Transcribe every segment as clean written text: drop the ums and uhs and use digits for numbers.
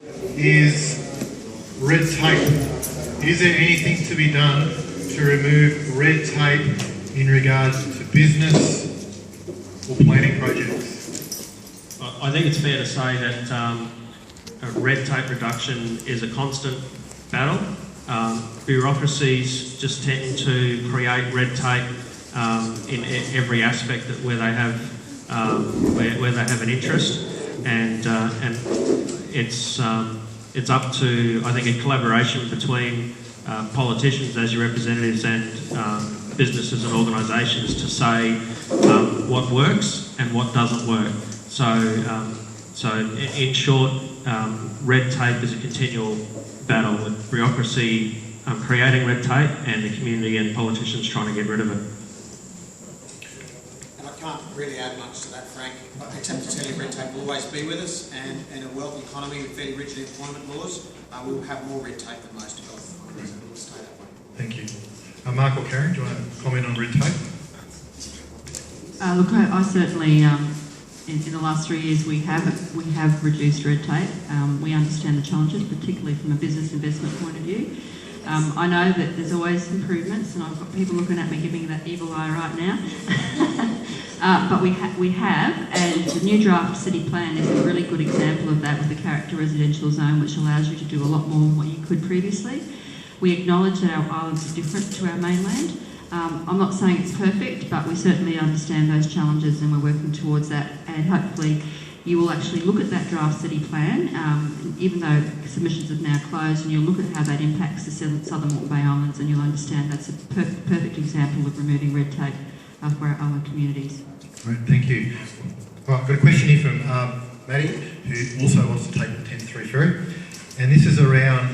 is red tape. Is there anything to be done to remove red tape in regards to business or planning projects? I think it's fair to say that red tape reduction is a constant battle. Bureaucracies just tend to create red tape in every aspect that where they have an interest, and it's up to, I think, a collaboration between politicians as your representatives and businesses and organisations to say what works and what doesn't work. So in short, red tape is a continual battle with bureaucracy creating red tape and the community and politicians trying to get rid of it. And I can't really add much to that, Frank. I attempt to tell you red tape will always be with us, and in a wealthy economy with fairly rigid employment laws, we will have more red tape than most developed economies, and it will stay that way. Thank you. Mark or Karen, do you want to comment on red tape? Look, I certainly, in the last 3 years, we have reduced red tape. We understand the challenges, particularly from a business investment point of view. I know that there's always improvements, and I've got people looking at me giving me that evil eye right now. But we have, and the new draft city plan is a really good example of that, with the character residential zone, which allows you to do a lot more than what you could previously. We acknowledge that our islands are different to our mainland. I'm not saying it's perfect, but we certainly understand those challenges, and we're working towards that. And hopefully you will actually look at that draft city plan, even though submissions have now closed, and you'll look at how that impacts the Southern Moreton Bay Islands, and you'll understand that's a perfect example of removing red tape for our island communities. Right, thank you. Right, I've got a question here from Maddie, who also wants to take the 10-3 through. And this is around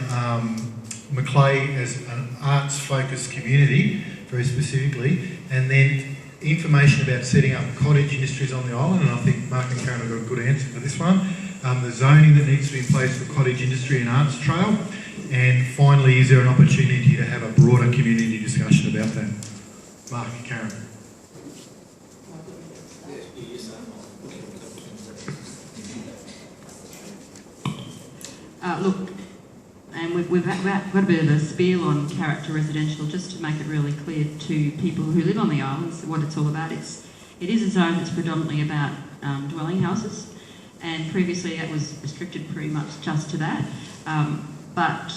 Macleay as an arts-focused community, very specifically, and then information about setting up cottage industries on the island, and I think Mark and Karen have got a good answer for this one. The zoning that needs to be in place for cottage industry and arts trail, and finally, is there an opportunity to have a broader community discussion about that? Mark, Karen. Look, and we've got a bit of a spiel on character residential, just to make it really clear to people who live on the islands what it's all about. It is a zone that's predominantly about dwelling houses, and previously that was restricted pretty much just to that. But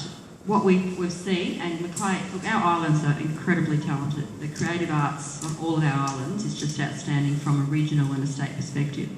what we've seen, and Macleay, look, our islands are incredibly talented. The creative arts on all of our islands is just outstanding from a regional and a state perspective.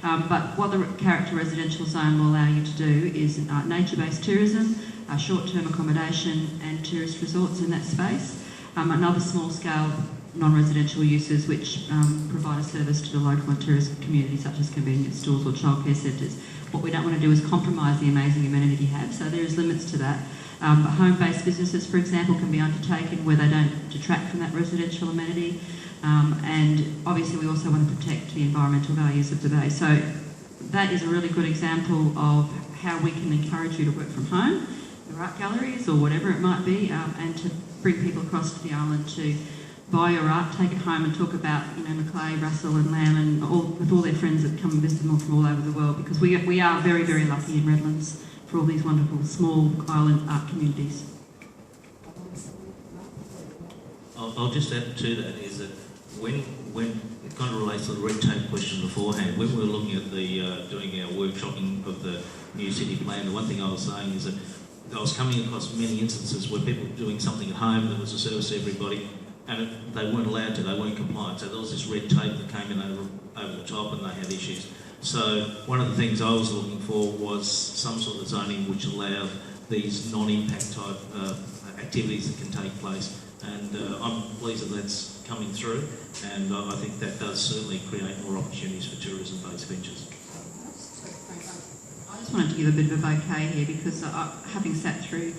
But what the character residential zone will allow you to do is nature-based tourism, short-term accommodation and tourist resorts in that space, and other small-scale non-residential uses which provide a service to the local and tourist community, such as convenience stores or childcare centres. What we don't want to do is compromise the amazing amenity you have, so there is limits to that. But home-based businesses, for example, can be undertaken where they don't detract from that residential amenity. And obviously we also want to protect the environmental values of the bay. So that is a really good example of how we can encourage you to work from home, your art galleries or whatever it might be, and to bring people across to the island to buy your art, take it home and talk about, Macleay, Russell and Lamb and with all their friends that come and visit them from all over the world, because we are very, very lucky in Redlands for all these wonderful small island art communities. I'll just add to that is that when it kind of relates to the red tape question beforehand, when we were looking at the doing our workshopping of the new city plan, the one thing I was saying is that I was coming across many instances where people were doing something at home that was a service to everybody, and they weren't allowed to, they weren't compliant. So there was this red tape that came in over the top, and they had issues. So one of the things I was looking for was some sort of zoning which allowed these non-impact type activities that can take place. And I'm pleased that that's coming through, and I think that does certainly create more opportunities for tourism-based ventures. I just wanted to give a bit of a bouquet here, because having sat through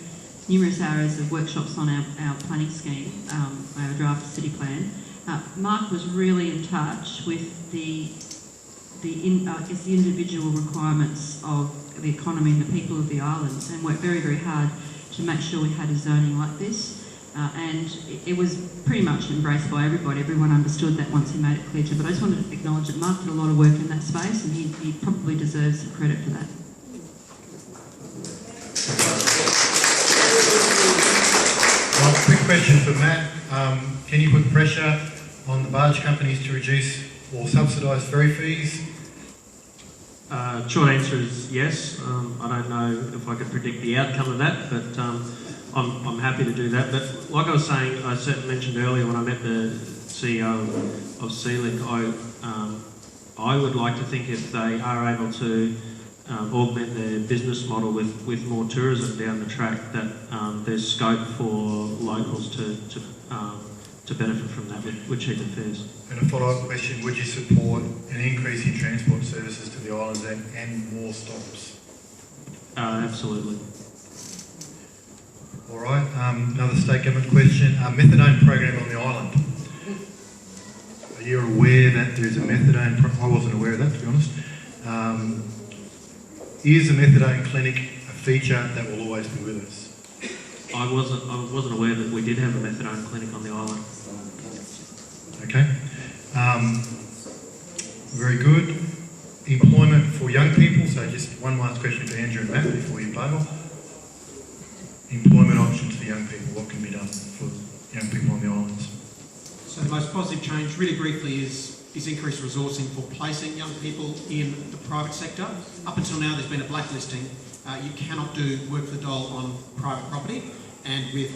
numerous hours of workshops on our planning scheme, our draft city plan, Mark was really in touch with the individual requirements of the economy and the people of the islands, and worked very, very hard to make sure we had a zoning like this. And it was pretty much embraced by everybody. Everyone understood that once he made it clear to them. But I just wanted to acknowledge that Mark did a lot of work in that space, and he probably deserves some credit for that. question for Matt. Can you put pressure on the barge companies to reduce or subsidise ferry fees? Short answer is yes. I don't know if I could predict the outcome of that, but I'm happy to do that. But like I was saying, I certainly mentioned earlier when I met the CEO of Sealink, I would like to think if they are able to augment their business model with more tourism down the track, that there's scope for locals to benefit from that with cheaper fares. And a follow-up question, would you support an increase in transport services to the islands and more stops? Absolutely. All right, another state government question. Methadone program on the island. Are you aware that there's a methadone I wasn't aware of that, to be honest. Is a methadone clinic a feature that will always be with us? I wasn't aware that we did have a methadone clinic on the island. Okay. Very good. Employment for young people. So just one last question for Andrew and Matt before you play off. Employment options for young people. What can be done for young people on the islands? So the most positive change, really briefly, is increased resourcing for placing young people in the private sector. Up until now, there's been a blacklisting. You cannot do work for the dole on private property, and with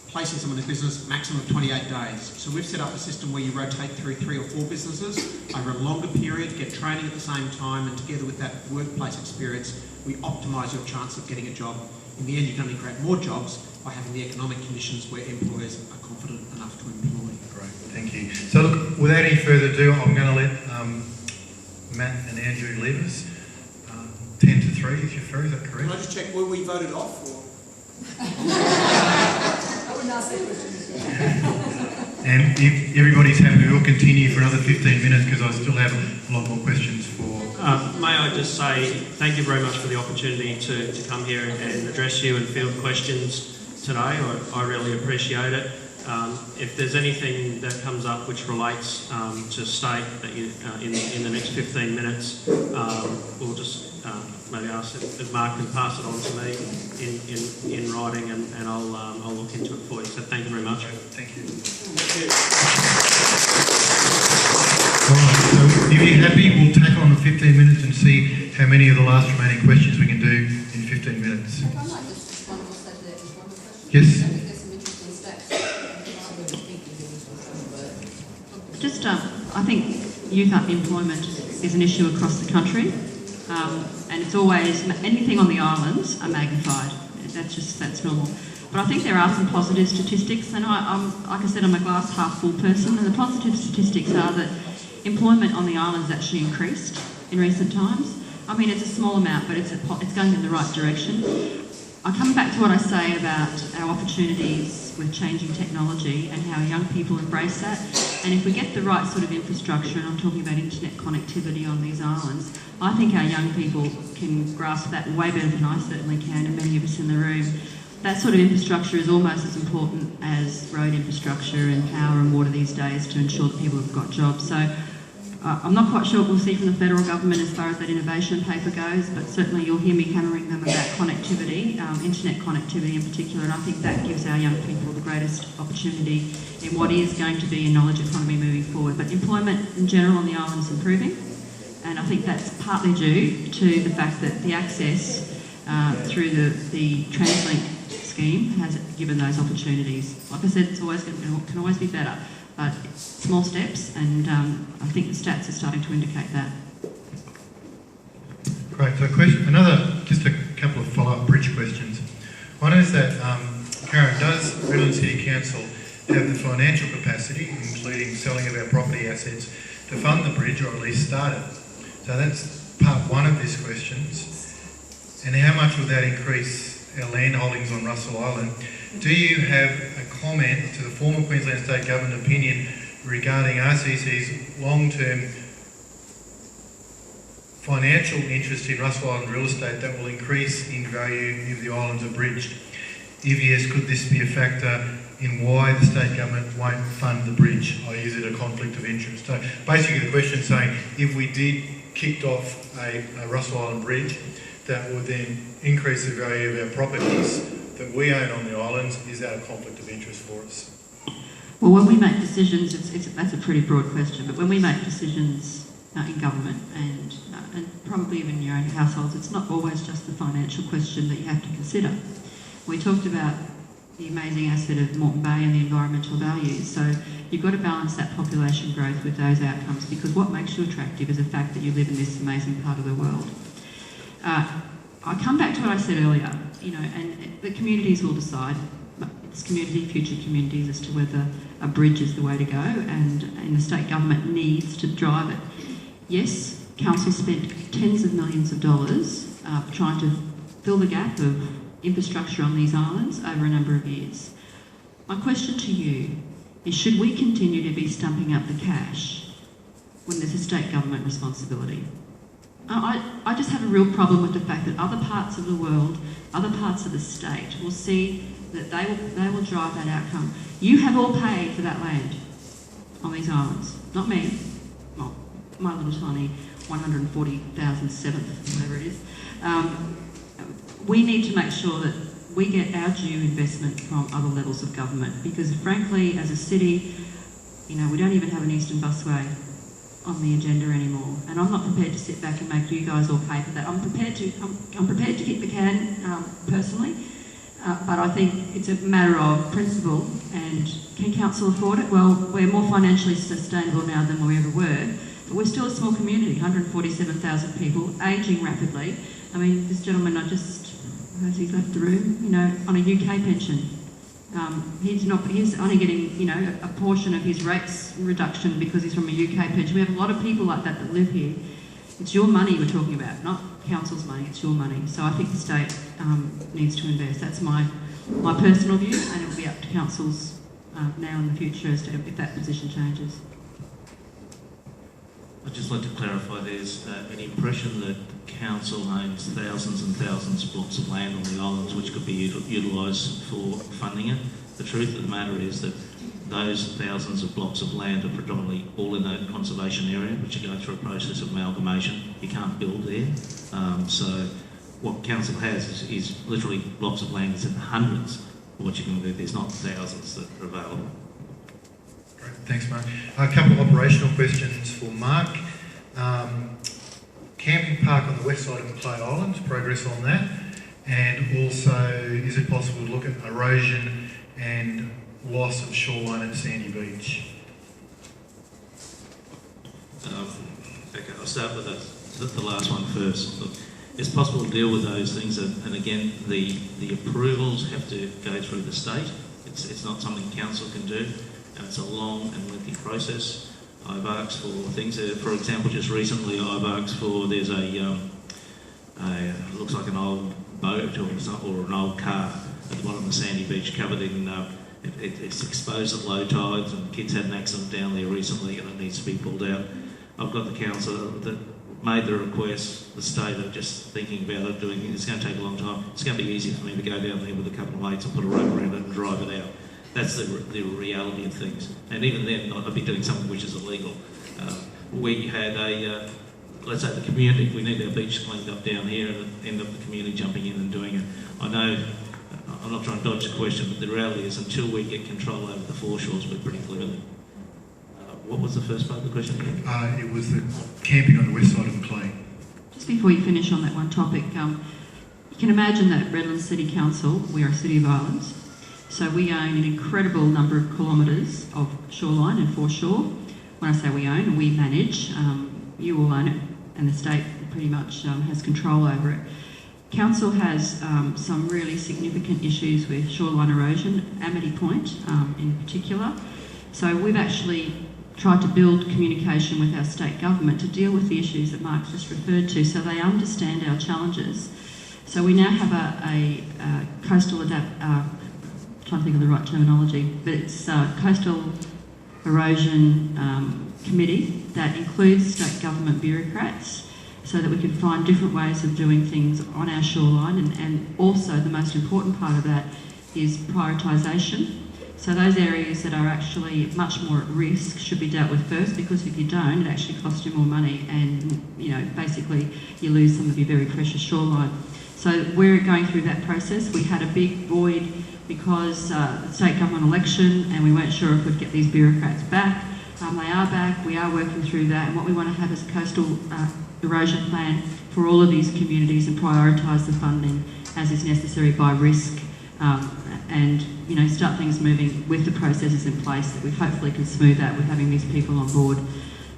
placing someone in business, maximum of 28 days. So we've set up a system where you rotate through 3 or 4 businesses over a longer period, get training at the same time, and together with that workplace experience, we optimise your chance of getting a job. In the end, you can only create more jobs by having the economic conditions where employers are confident enough to employ. Great, thank you. So look, without any further ado, I'm going to let Matt and Andrew leave us. 10 to 3 is your ferry, is that correct? Can I just check, were we voted off? Or? I wouldn't ask that question. And if everybody's happy, we'll continue for another 15 minutes because I still have a lot more questions for... May I just say thank you very much for the opportunity to come here and address you and field questions today. I really appreciate it. If there's anything that comes up which relates to state that you, in the next 15 minutes, we'll just maybe ask if Mark can pass it on to me in writing, and I'll look into it for you. So thank you very much. Thank you. All right, so if you're happy, we'll tack on the 15 minutes and see how many of the last remaining questions we can do in 15 minutes. I might just one more say there is one more question. Yes. I think there's some interesting stats. Just, I think youth unemployment is an issue across the country, and it's always, anything on the islands are magnified. That's normal. But I think there are some positive statistics, and like I said, I'm a glass half full person, and the positive statistics are that employment on the islands actually increased in recent times. I mean, it's a small amount, but it's going in the right direction. I come back to what I say about our opportunities with changing technology and how young people embrace that. And if we get the right sort of infrastructure, and I'm talking about internet connectivity on these islands, I think our young people can grasp that way better than I certainly can, and many of us in the room. That sort of infrastructure is almost as important as road infrastructure and power and water these days to ensure that people have got jobs. So I'm not quite sure what we'll see from the federal government as far as that innovation paper goes, but certainly you'll hear me hammering them about connectivity, internet connectivity in particular, and I think that gives our young people the greatest opportunity in what is going to be a knowledge economy moving forward. But employment in general on the island is improving, and I think that's partly due to the fact that the access through the TransLink scheme has given those opportunities. Like I said, it's always can always be better, but small steps, and I think the stats are starting to indicate that. Great. So just a couple of follow-up bridge questions. One is that, Karen, does Redland City Council have the financial capacity, including selling of our property assets, to fund the bridge, or at least start it? So that's part one of these questions. And how much will that increase our land holdings on Russell Island? Do you have a comment to the former Queensland State Government opinion regarding RCC's long-term financial interest in Russell Island real estate that will increase in value if the islands are bridged? If yes, could this be a factor in why the state government won't fund the bridge? Or is it a conflict of interest? So basically the question is saying, if we did kicked off a Russell Island bridge, that would then increase the value of our properties, that we own on the islands is that a conflict of interest for us? Well, when we make decisions, that's a pretty broad question, but when we make decisions in government and probably even in your own households, it's not always just the financial question that you have to consider. We talked about the amazing asset of Moreton Bay and the environmental values, so you've got to balance that population growth with those outcomes, because what makes you attractive is the fact that you live in this amazing part of the world. I come back to what I said earlier, and the communities will decide. It's community, future communities, as to whether a bridge is the way to go, and the state government needs to drive it. Yes, council spent tens of millions of dollars trying to fill the gap of infrastructure on these islands over a number of years. My question to you is, should we continue to be stumping up the cash when there's a state government responsibility? I just have a real problem with the fact that other parts of the world, other parts of the state will see that they will drive that outcome. You have all paid for that land on these islands, not me. Well, my little tiny 140,007th, whatever it is. We need to make sure that we get our due investment from other levels of government, because frankly, as a city, we don't even have an Eastern Busway on the agenda anymore, and I'm not prepared to sit back and make you guys all pay for that. I'm prepared to kick the can personally, but I think it's a matter of principle. And can council afford it? Well, we're more financially sustainable now than we ever were, but we're still a small community, 147,000 people, ageing rapidly. I mean, this gentleman as he's left the room, on a UK pension. He's only getting, a portion of his rates reduction because he's from a UK pension. We have a lot of people like that live here. It's your money we're talking about, not council's money, it's your money. So I think the state needs to invest. That's my personal view, and it'll be up to councils now in the future as to if that position changes. I'd just like to clarify, there's an impression that council owns thousands and thousands of blocks of land on the islands which could be utilised for funding it. The truth of the matter is that those thousands of blocks of land are predominantly all in that conservation area, which are going through a process of amalgamation. You can't build there. So what council has is literally blocks of land that's in the hundreds of what you can do. There's not thousands that are available. Great, thanks, Mark. A couple of operational questions for Mark. Camping park on the west side of Macleay Islands, progress on that, and also is it possible to look at erosion and loss of shoreline at Sandy Beach? Okay, I'll start with the last one first. Look, it's possible to deal with those things, and again, the approvals have to go through the state. It's not something council can do, and it's a long and lengthy process. I've asked for things, for example, just recently I've asked for, there's looks like an old boat or an old car at the bottom of Sandy Beach covered in, it's exposed at low tides, and kids had an accident down there recently and it needs to be pulled out. I've got the council that made the request, the state are just thinking about it, doing it. It's going to take a long time. It's going to be easy for me to go down there with a couple of mates and put a rope around it and drive it out. That's the reality of things. And even then, I'd be doing something which is illegal. We had let's say the community, we need our beach cleaned up down here, and end up the community jumping in and doing it. I know, I'm not trying to dodge the question, but the reality is until we get control over the foreshores, we're pretty limited. What was the first part of the question again? It was the camping on the west side of Macleay. Just before you finish on that one topic, you can imagine that Redlands City Council, we are a city of islands, so we own an incredible number of kilometres of shoreline and foreshore. When I say we own, we manage. You all own it, and the state pretty much has control over it. Council has some really significant issues with shoreline erosion, Amity Point in particular. So we've actually tried to build communication with our state government to deal with the issues that Mark's just referred to, so they understand our challenges. So we now have a coastal trying to think of the right terminology, but it's coastal erosion committee that includes state government bureaucrats, so that we can find different ways of doing things on our shoreline, and also the most important part of that is prioritisation. So those areas that are actually much more at risk should be dealt with first, because if you don't, it actually costs you more money, and basically you lose some of your very precious shoreline. So we're going through that process. We had a big void because the state government election, and we weren't sure if we'd get these bureaucrats back. They are back. We are working through that, and what we want to have is a coastal erosion plan for all of these communities and prioritise the funding as is necessary by risk, and start things moving with the processes in place that we hopefully can smooth out with having these people on board.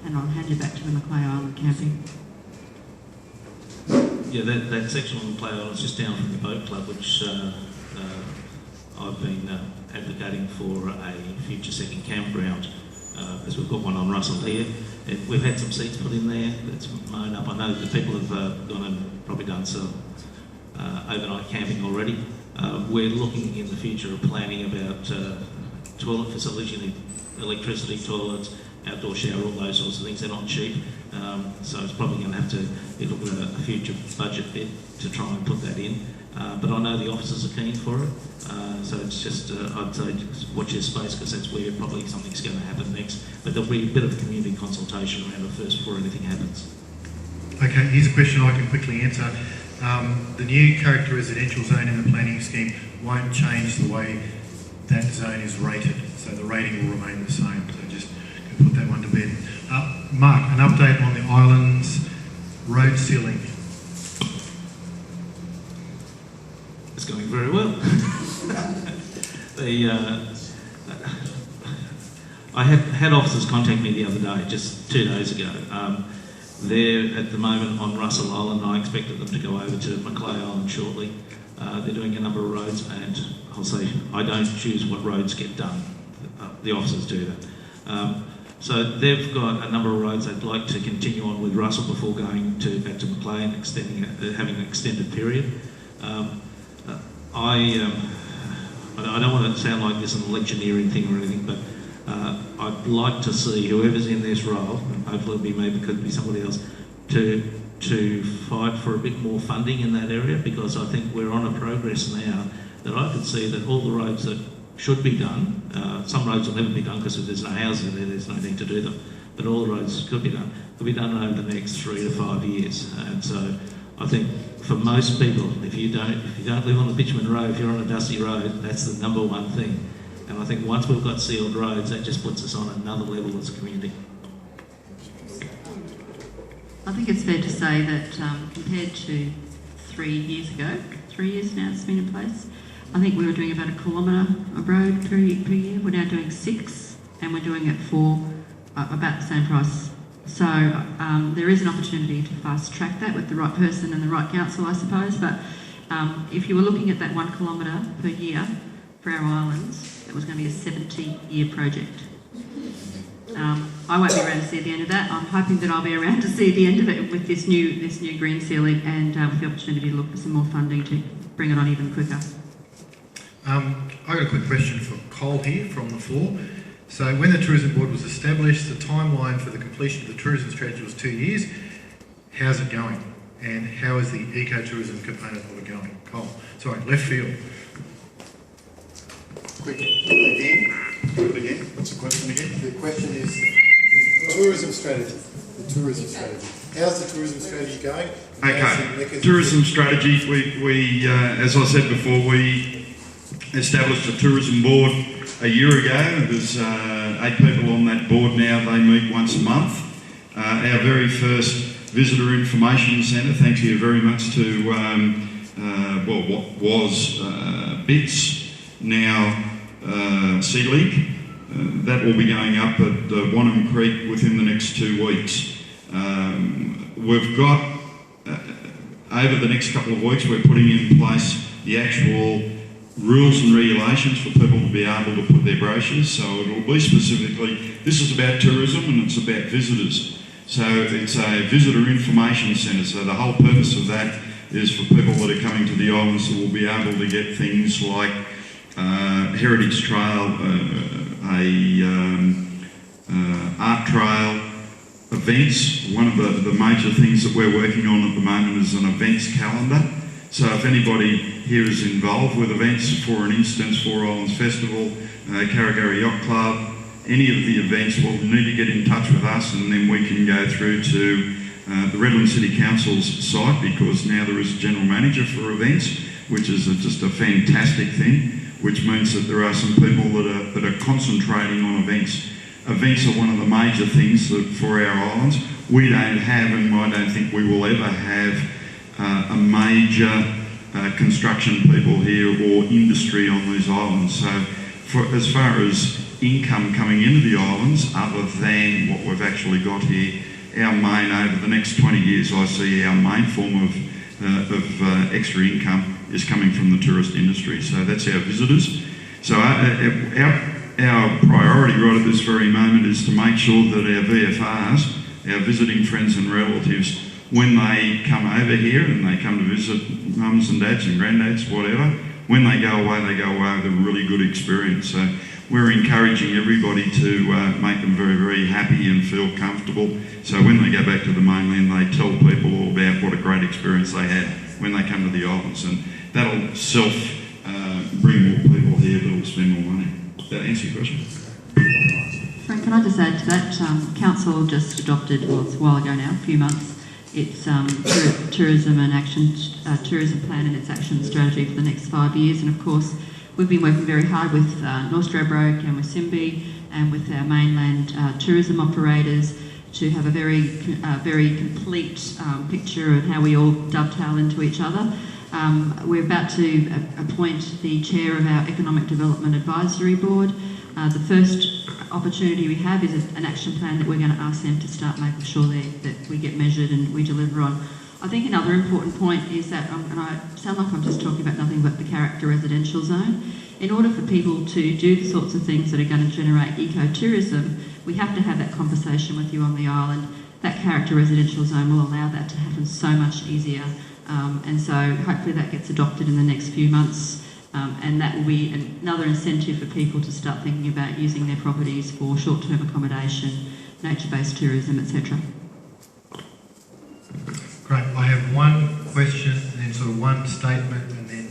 And I'll hand you back to the Macleay Island camping. Yeah, that section on Macleay Island is just down from the boat club, which I've been advocating for a future second campground, because we've got one on Russell here. We've had some seats put in there that's mown up. I know that people have gone and probably done some overnight camping already. We're looking in the future of planning about toilet facilities. You need electricity, toilets, outdoor shower, all those sorts of things. They're not cheap, so it's probably going to have to be looking at a future budget bit to try and put that in. But I know the officers are keen for it, so it's just, I'd say, just watch your space, because that's where probably something's going to happen next. But there'll be a bit of community consultation around it first before anything happens. Okay, here's a question I can quickly answer. The new character residential zone in the planning scheme won't change the way that zone is rated, so the rating will remain the same. So just put that one to bed. Mark, an update on the island's road sealing. It's going very well. I had officers contact me the other day, just 2 days ago. They're at the moment on Russell Island. I expected them to go over to Macleay Island shortly. They're doing a number of roads, and I'll say I don't choose what roads get done. The officers do that. So they've got a number of roads they'd like to continue on with Russell before going back to Macleay and having an extended period. I don't want to sound like this an electioneering thing or anything, but I'd like to see whoever's in this role, and hopefully it'll be me, but could be somebody else, to fight for a bit more funding in that area, because I think we're on a progress now that I could see that all the roads that should be done, some roads will never be done because if there's no houses there, there's no need to do them, but all the roads could be done over the next 3 to 5 years. And so I think for most people, if you don't live on a bitumen road, if you're on a dusty road, that's the number one thing. And I think once we've got sealed roads, that just puts us on another level as a community. I think it's fair to say that compared to 3 years ago, 3 years now it's been in place, I think we were doing about 1 kilometre of road per year. We're now doing 6, and we're doing it for about the same price. So there is an opportunity to fast track that with the right person and the right council, I suppose. But if you were looking at that 1 kilometre per year for our islands, it was going to be a 70-year project. I won't be around to see the end of that. I'm hoping that I'll be around to see the end of it with this new green sealing, and with the opportunity to look for some more funding to bring it on even quicker. I've got a quick question for Cole here from the floor. So when the Tourism Board was established, the timeline for the completion of the tourism strategy was 2 years. How's it going? And how is the ecotourism component of it going? Cole, sorry, left field. Quick again. What's the question again? The question is tourism strategy. The tourism strategy. How's the tourism strategy going? Okay. Tourism strategy. We as I said before, we established a tourism board a year ago. There's 8 people on that board now. They meet once a month. Our very first visitor information centre, thank you very much to what was BITS, now Sea-Link. That will be going up at Wanham Creek within the next 2 weeks. We've got, over the next couple of weeks, we're putting in place the actual rules and regulations for people to be able to put their brochures. So it will be specifically, this is about tourism and it's about visitors. So it's a visitor information centre. So the whole purpose of that is for people that are coming to the islands that will be able to get things like heritage trail, art trail, events. One of the major things that we're working on at the moment is an events calendar. So if anybody here is involved with events, for an instance, Four Islands Festival, Carragara Yacht Club, any of the events, will need to get in touch with us, and then we can go through to the Redland City Council's site, because now there is a general manager for events, which is just a fantastic thing, which means that there are some people that are concentrating on events. Events are one of the major things that for our islands. We don't have, and I don't think we will ever have, a major construction people here or industry on these islands. So as far as income coming into the islands, other than what we've actually got here, our main, over the next 20 years, I see our main form of extra income is coming from the tourist industry. So that's our visitors. So our priority right at this very moment is to make sure that our VFRs, our visiting friends and relatives, when they come over here and they come to visit mums and dads and granddads, whatever, when they go away with a really good experience. So we're encouraging everybody to make them very, very happy and feel comfortable. So when they go back to the mainland, they tell people all about what a great experience they had when they come to the islands. And that'll bring more people here that'll spend more money. Does that answer your question? Frank, can I just add to that? Council just adopted, well, it's a while ago now, a few months, its tourism and action tourism plan and its action strategy for the next 5 years. And of course, we've been working very hard with North Stradbroke and with Simbi and with our mainland tourism operators to have a very complete picture of how we all dovetail into each other. We're about to appoint the chair of our Economic Development Advisory Board. The first opportunity we have is an action plan that we're going to ask them to start making sure that we get measured and we deliver on. I think another important point is that, and I sound like I'm just talking about nothing but the character residential zone. In order for people to do the sorts of things that are going to generate ecotourism, we have to have that conversation with you on the island. That character residential zone will allow that to happen so much easier. And so hopefully that gets adopted in the next few months. And that will be another incentive for people to start thinking about using their properties for short-term accommodation, nature-based tourism, etc. Great. I have one question and then sort of one statement and then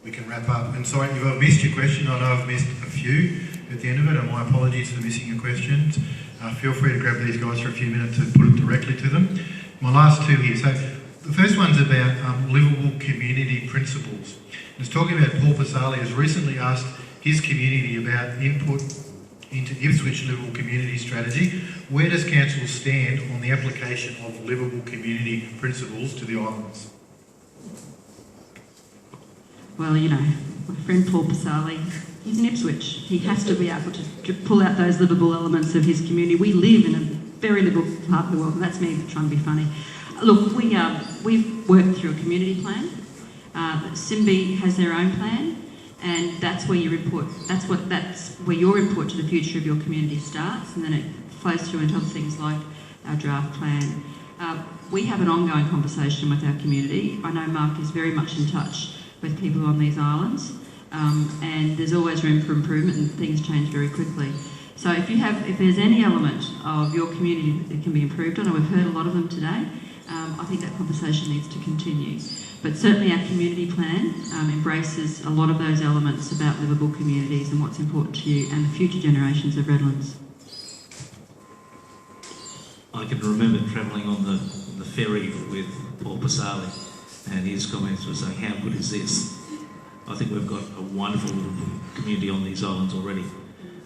we can wrap up. And sorry, if I've missed your question, I know I've missed a few at the end of it, and my apologies for missing your questions. Feel free to grab these guys for a few minutes and put it directly to them. My last two here. So the first one's about livable community principles. It's talking about Paul Pasali has recently asked his community about input into Ipswich livable community strategy. Where does council stand on the application of livable community principles to the islands? Well, you know, my friend Paul Pasali, he's in Ipswich. He has to be able to pull out those livable elements of his community. We live in a very livable part of the world, and that's me trying to be funny. Look, we've worked through a community plan. Simbi has their own plan, and that's where your input. That's where your input to the future of your community starts, and then it flows through into other things like our draft plan. We have an ongoing conversation with our community. I know Mark is very much in touch with people on these islands, and there's always room for improvement, and things change very quickly. So if there's any element of your community that can be improved on, and we've heard a lot of them today, I think that conversation needs to continue. But certainly our community plan embraces a lot of those elements about livable communities and what's important to you and the future generations of Redlands. I can remember travelling on the ferry with Paul Pasali, and his comments were saying, how good is this? I think we've got a wonderful little community on these islands already.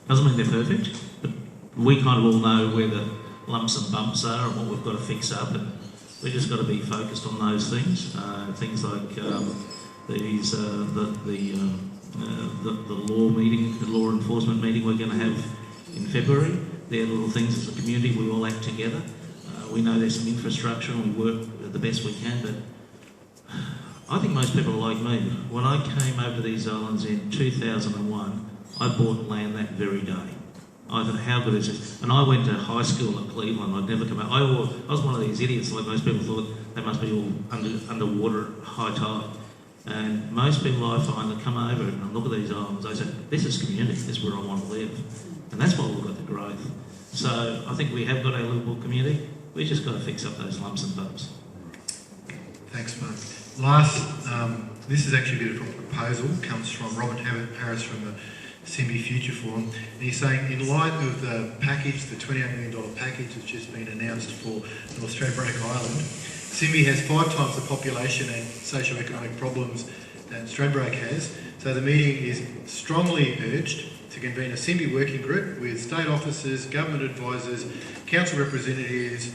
Doesn't mean they're perfect, but we kind of all know where the lumps and bumps are and what we've got to fix up, and we just got to be focused on those things. Things like the law meeting, the law enforcement meeting we're going to have in February. They're little things as a community we all act together. We know there's some infrastructure and we work the best we can, but I think most people are like me. When I came over to these islands in 2001, I bought land that very day. I thought, how good is this? And I went to high school at Cleveland. I'd never come out. I was one of these idiots, like most people thought they must be all underwater at high tide. And most people I find that come over and look at these islands, they say, this is community, this is where I want to live. And that's why we've got the growth. So I think we have got our livable community. We've just got to fix up those lumps and bumps. Thanks, Mark. Last, this is actually a bit of a proposal. Comes from Robert Harris from the Simbi Future Forum. And he's saying, in light of the package, the $28 million package that's just been announced for North Stradbroke Island, Simbi has 5 times the population and socio-economic problems that Stradbroke has. So the meeting is strongly urged to convene a Simbi working group with state officers, government advisors, council representatives,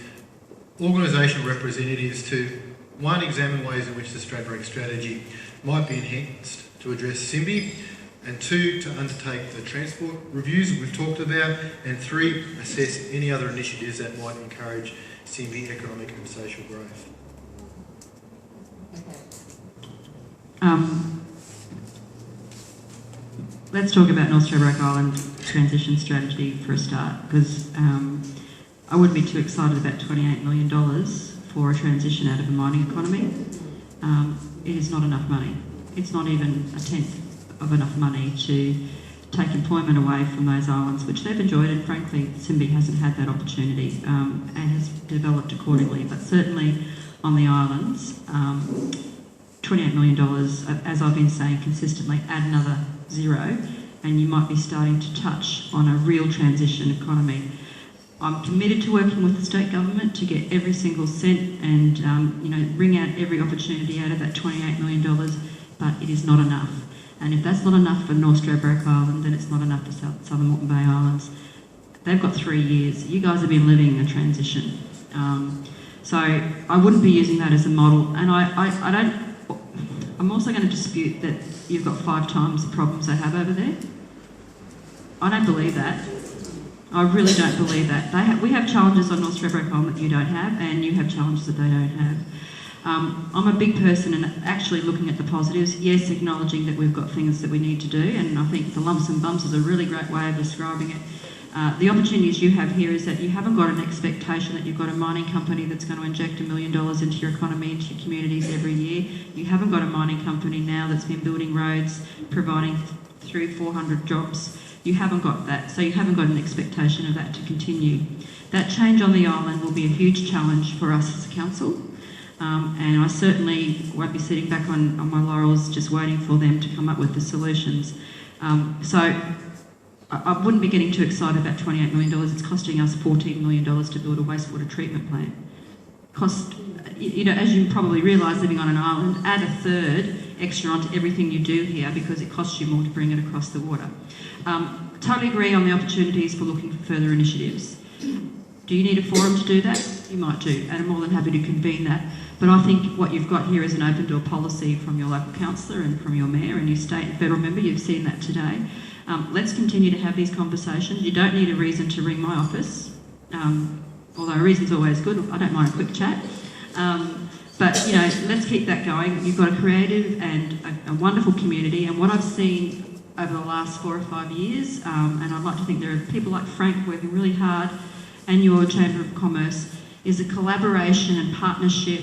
organisational representatives to, 1, examine ways in which the Stradbroke strategy might be enhanced to address Simbi, and 2, to undertake the transport reviews that we've talked about, and 3, assess any other initiatives that might encourage Simbi economic and social growth. Let's talk about North Stradbroke Island transition strategy for a start, because I wouldn't be too excited about $28 million for a transition out of a mining economy. It is not enough money. It's not even a tenth of enough money to take employment away from those islands, which they've enjoyed, and frankly, Simbi hasn't had that opportunity and has developed accordingly. But certainly on the islands, $28 million, as I've been saying consistently, add another 0, and you might be starting to touch on a real transition economy. I'm committed to working with the state government to get every single cent and wring out every opportunity out of that $28 million, but it is not enough. And if that's not enough for North Stradbroke Island, then it's not enough for Southern Moreton Bay Islands. They've got 3 years. You guys have been living a transition. So I wouldn't be using that as a model. And I'm also going to dispute that you've got 5 times the problems they have over there. I don't believe that. I really don't believe that. We have challenges on North Stradbroke Island that you don't have, and you have challenges that they don't have. I'm a big person in actually looking at the positives, yes, acknowledging that we've got things that we need to do, and I think the lumps and bumps is a really great way of describing it. The opportunities you have here is that you haven't got an expectation that you've got a mining company that's going to inject $1 million into your economy, into your communities every year. You haven't got a mining company now that's been building roads, providing 300-400 jobs. You haven't got that, so you haven't got an expectation of that to continue. That change on the island will be a huge challenge for us as a council. And I certainly won't be sitting back on my laurels just waiting for them to come up with the solutions. So I wouldn't be getting too excited about $28 million. It's costing us $14 million to build a wastewater treatment plant. As you probably realise, living on an island, add a third extra onto everything you do here because it costs you more to bring it across the water. Totally agree on the opportunities for looking for further initiatives. Do you need a forum to do that? You might do, and I'm more than happy to convene that. But I think what you've got here is an open door policy from your local councillor and from your mayor and your state and federal member. You've seen that today. Let's continue to have these conversations. You don't need a reason to ring my office, although a reason's always good. I don't mind a quick chat. But let's keep that going. You've got a creative and a wonderful community, and what I've seen over the last 4 or 5 years, and I'd like to think there are people like Frank working really hard, and your Chamber of Commerce, is a collaboration and partnership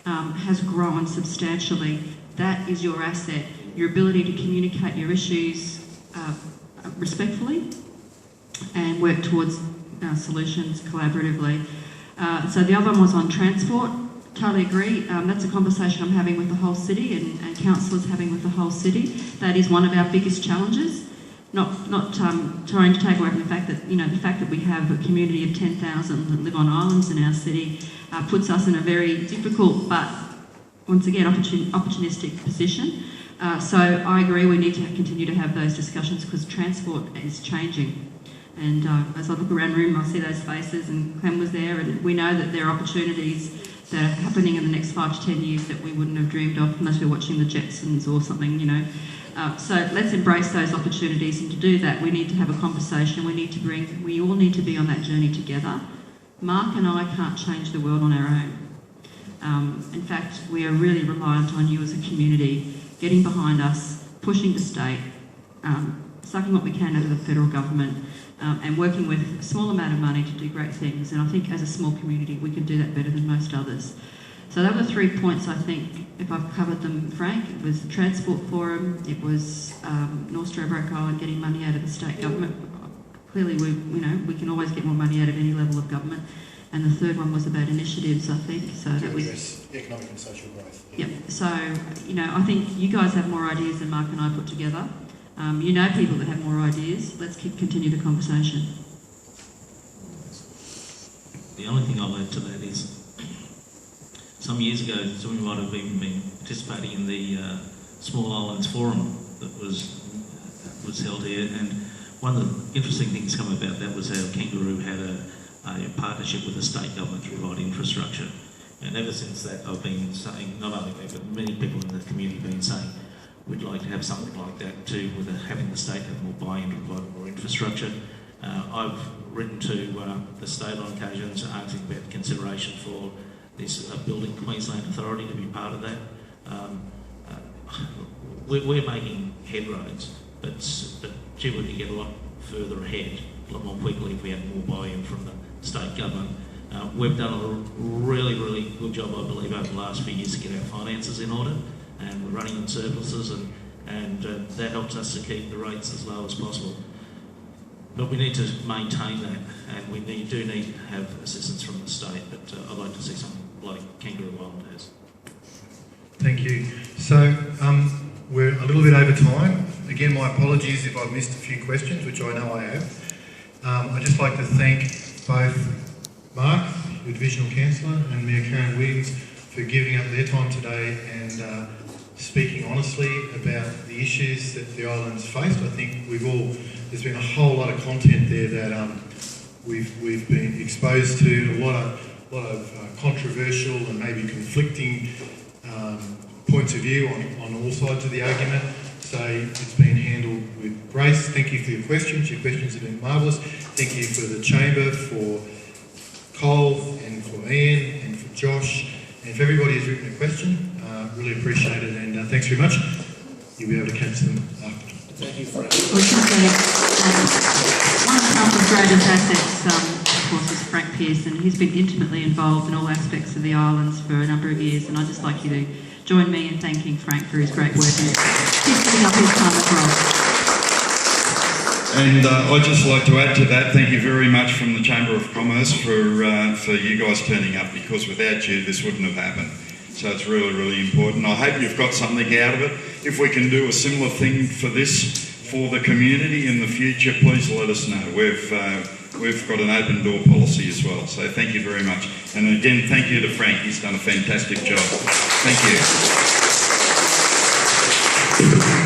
has grown substantially. That is your asset, your ability to communicate your issues respectfully and work towards solutions collaboratively. So the other one was on transport. Totally agree. That's a conversation I'm having with the whole city and councillors having with the whole city. That is one of our biggest challenges. Not trying to take away from the fact that we have a community of 10,000 that live on islands in our city puts us in a very difficult but once again opportunistic position. So I agree we need to continue to have those discussions because transport is changing. And as I look around the room, I see those faces, and Clem was there, and we know that there are opportunities that are happening in the next 5 to 10 years that we wouldn't have dreamed of unless we're watching the Jetsons or something, So let's embrace those opportunities, and to do that we need to have a conversation. We all need to be on that journey together. Mark and I can't change the world on our own. In fact, we are really reliant on you as a community, getting behind us, pushing the state, sucking what we can out of the federal government, and working with a small amount of money to do great things. And I think as a small community we can do that better than most others. So that were 3 points, I think, if I've covered them, Frank. It was the Transport Forum, it was North Stradbroke Island getting money out of the state government. Clearly we can always get more money out of any level of government. And the third one was about initiatives, I think. So that was address economic and social growth. Yep. So, I think you guys have more ideas than Mark and I put together. You know people that have more ideas. Let's continue the conversation. The only thing I'll add to that is, some years ago, some of you might have even been participating in the Small Islands Forum that was held here, and one of the interesting things come about that was how Kangaroo had a partnership with the state government to provide infrastructure. And ever since that, I've been saying, not only me, but many people in the community have been saying, we'd like to have something like that too, with having the state have more buy-in to provide more infrastructure. I've written to the state on occasions asking about consideration for this Building Queensland Authority to be part of that. We're making headroads, but gee, we could get a lot further ahead, a lot more quickly if we had more buy-in from the state government. We've done a really, really good job, I believe, over the last few years to get our finances in order, and we're running on surpluses, and that helps us to keep the rates as low as possible. But we need to maintain that, and we do need to have assistance from the state, but I'd like to see something like Kangaroo Island has. Thank you. So we're a little bit over time. Again, my apologies if I've missed a few questions, which I know I have. I'd just like to thank both Mark, the Divisional Councillor, and Mayor Karen Williams for giving up their time today and speaking honestly about the issues that the island's faced. I think there's been a whole lot of content there that we've been exposed to, a lot of controversial and maybe conflicting points of view on all sides of the argument. So it's been handled with grace. Thank you for your questions. Your questions have been marvellous. Thank you for the Chamber, for Cole and for Ian and for Josh and for everybody who's written a question. Really appreciate it, and thanks very much. You'll be able to catch them after. Thank you, Frank. One of Council's greatest assets, of course, is Frank Pearson. He's been intimately involved in all aspects of the islands for a number of years, and I'd just like you to join me in thanking Frank for his great work and he's giving up his time as well. And I'd just like to add to that, thank you very much from the Chamber of Commerce for you guys turning up, because without you this wouldn't have happened. So it's really, really important. I hope you've got something out of it. If we can do a similar thing for this, for the community in the future, please let us know. We've got an open door policy as well. So thank you very much. And again, thank you to Frank. He's done a fantastic job. Thank you.